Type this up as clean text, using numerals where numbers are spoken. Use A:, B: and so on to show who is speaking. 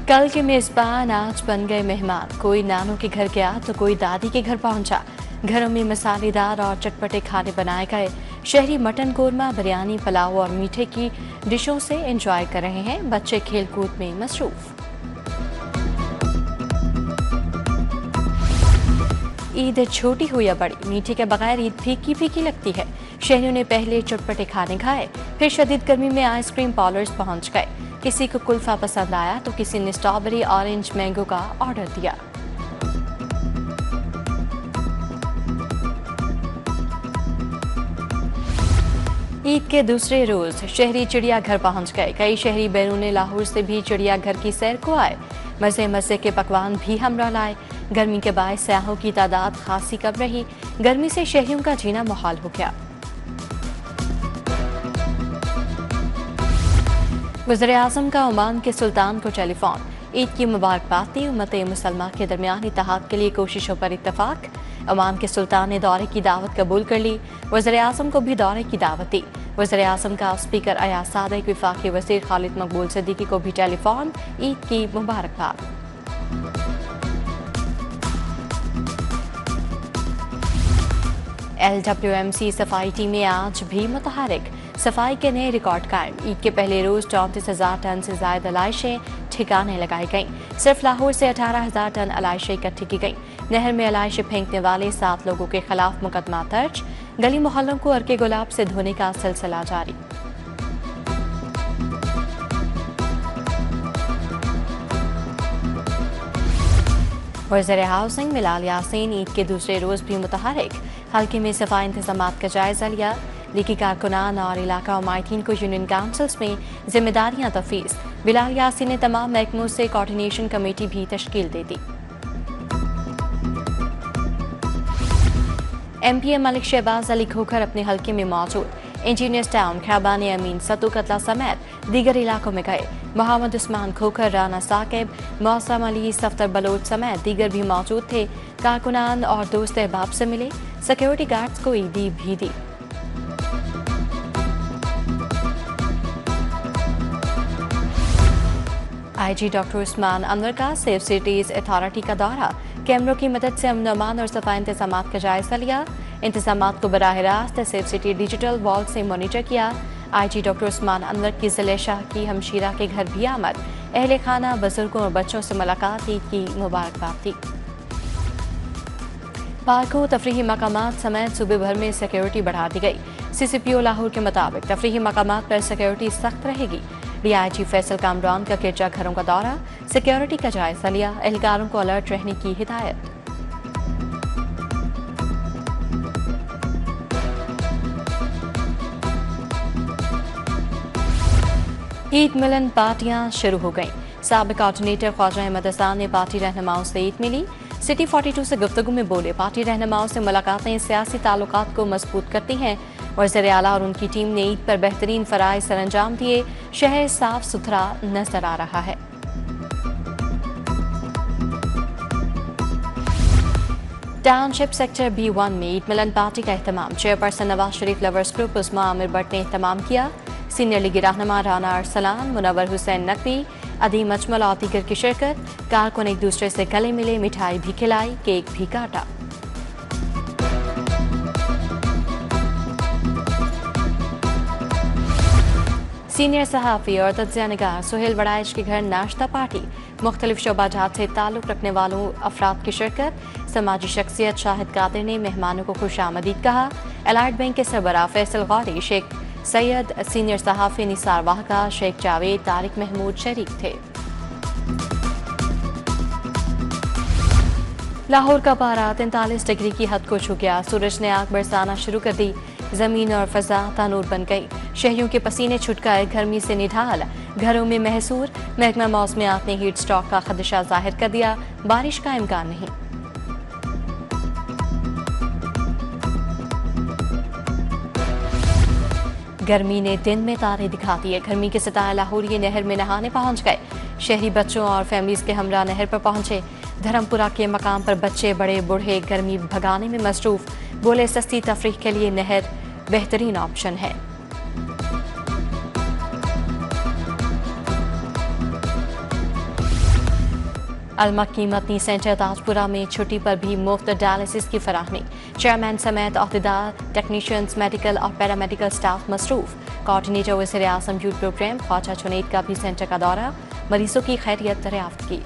A: कल के मेजबान आज बन गए मेहमान। कोई नानों के घर गया तो कोई दादी के घर पहुंचा। घरों में मसालेदार और चटपटे खाने बनाए गए। शहरी मटन कोरमा, बिरयानी, पुलाव और मीठे की डिशों से एंजॉय कर रहे हैं। बच्चे खेलकूद में मसरूफ। ईद छोटी हो या बड़ी, मीठे के बगैर ईद फीकी फीकी लगती है। शहरियों ने पहले चटपटे खाने खाए, फिर शदीद गर्मी में आइसक्रीम पार्लर्स पहुंच गए। किसी को कुल्फा पसंद आया तो किसी ने स्ट्रॉबेरी, ऑरेंज, मैंगो का ऑर्डर दिया। ईद के दूसरे रोज शहरी चिड़ियाघर पहुंच गए। कई शहरी बैरून लाहौर से भी चिड़ियाघर की सैर को आए। मजे मजे के पकवान भी हमरा लाए। गर्मी के बायस सयाहों की तादाद खासी कम रही। गर्मी से शहरियों का जीना मुहाल हो गया। वज़ीर-ए-आज़म का ओमान के सुल्तान को टेलीफोन। ईद की मुबारकबाद दी। उम्मत मुसलमान के दरमियान इत्तेहाद के लिए कोशिशों पर इत्तफाक। ओमान के सुल्तान ने दौरे की दावत कबूल कर ली। वज़ीर-ए-आज़म को भी दौरे की दावत दी। वज़ीर-ए-आज़म का स्पीकर अयाज सादिक, वफाकी वज़ीर खालिद मकबूल सिद्दीकी को भी टेलीफोन। ईद की मुबारकबाद। LWMC सफाई टीमें आज भी मुतहरिक। सफाई के नए रिकॉर्ड कायम। ईद के पहले रोज 34,000 टन से ज्यादा अलाइशें ठिकाने लगाई गईं। सिर्फ लाहौर से 18,000 टन अलाइशें इकट्ठी की गईं। नहर में अलाइशें फेंकने वाले 7 लोगों के खिलाफ मुकदमा दर्ज। गली मोहल्लों को अर्के गुलाब से धोने का सिलसिला जारी। वज़ीर हाउसिंग मिलाल यासीन ईद के दूसरे रोज भी मुतहरिक। हल्के में सफाई इंतजामात का जायजा लिया। लीगी कारकुनान और इलाका उमायतीन को यूनियन काउंसिल्स में जिम्मेदारियां तफवीज़। बिलाल यासीन ने तमाम महकमों से कोऑर्डिनेशन कमेटी भी तश्कील दे दी। MPA मलिक शहबाज अली खोखर अपने हल्के में मौजूद। इंजीनियर्स टाउन, खैबान अमीन, सतु कतला समेत दीगर इलाकों में गए। मोहम्मद उस्मान खोखर, राना साकिब, मौसम अली, सफ्तर बलोच समेत दीगर भी मौजूद थे। कारकुनान और दोस्त अहबाब से मिले। सिक्योरिटी गार्ड्स को ईदी भी दी। IG डॉक्टर उस्मान अनवर का सेफ सिटीज अथॉरिटी का दौरा। कैमरों की मदद से अमन अमान और सफाई इंतजामात का जायजा लिया। इंतजामात को बराह रास्त सेफ सिटी डिजिटल वॉल से मॉनिटर किया। IG डॉक्टर उस्मान अनवर की ज़िले शाह की हमशीरा के घर भी आमद। अहले खाना, बुजुर्गों और बच्चों से मुलाकात, ईद की मुबारकबाद दी। पार्कों, तफरीही मकामात समेत सूबे भर में सिक्योरिटी बढ़ा दी गई। CCPO लाहौर के मुताबिक तफरीही मकामात पर सिक्योरिटी सख्त रहेगी। DIG फैसल कामरान का गिरजा घरों का दौरा, सिक्योरिटी का जायजा लिया। एहलकारों को अलर्ट रहने की हिदायत। ईद मिलन पार्टियां शुरू हो गईं। साबिक कोऑर्डिनेटर ख्वाजा अहमद हसन ने पार्टी रहनुमाओं से ईद मिली। सिटी 42 से गुफ्तगू में बोले, पार्टी रहनुमाओं से मुलाकातें सियासी ताल्लुकात को मजबूत करती हैं। वज़ीर आला और उनकी टीम ने ईद पर बेहतरीन फराइज सरअंजाम दिए। शहर साफ सुथरा नजर आ रहा है। टाउनशिप सेक्टर B1 में ईद मिलन पार्टी का एहतमाम। Chairperson Nawaz Sharif lovers group उस्मा आमिर भट्ट ने एहतमाम किया। सीनियर लीगी रहनुमा राना अरसलान, मुनव्वर हुसैन नकवी, अदीम अजमल और दीगर की शिरकत। कारकुन एक दूसरे से गले मिले, मिठाई भी खिलाई, केक भी काटा। सीनियर सहाफ़ी और तज्ज़िया-निगार सुहेल वड़ाइच के घर नाश्ता पार्टी। मुख्तलिफ शोबाजात से ताल्लुक़ रखने वालों अफराद की शिरकत। समाजी शख्सियत शाहिद कादिर ने मेहमानों को खुशामदीद कहा। एलाइड बैंक के सरबराह फैसल गौरी, शेख सैयद, सीनियर सहाफ़ी निसार वाहका, शेख जावेद, तारिक महमूद शरीक थे। लाहौर का पारा 43 डिग्री की हद को छू गया। सूरज ने आग बरसाना शुरू कर दी। जमीन और फजा तानूर बन गई। शहरियों के पसीने छुट गए, गर्मी से निढाल। घरों में महसूर। महकमा मौसमियात ने हीट स्ट्रोक का खदशा जाहिर कर दिया। बारिश का इम्कान नहीं। गर्मी ने दिन में तारे दिखा दिए। गर्मी के सितारे लाहौरी नहर में नहाने पहुंच गए। शहरी बच्चों और फैमिलीज के हमरा नहर पर पहुंचे। धर्मपुरा के मकाम पर बच्चे बड़े बूढ़े गर्मी भगाने में मसरूफ। बोले, सस्ती तफरीह के लिए नहर बेहतरीन ऑप्शन है। अलमक्की मदनी सेंटर ताजपुरा में छुट्टी पर भी मुफ्त डायलिसिस की फराहमी। चेयरमैन समेत अहदेदार, टेक्नीशियंस, मेडिकल और पैरामेडिकल स्टाफ मसरूफ। कोऑर्डिनेटर वज़ीर आज़म यूथ प्रोग्राम ख्वाजा जुनैद का भी सेंटर का दौरा, मरीजों की खैरियत दरियाफ्त की।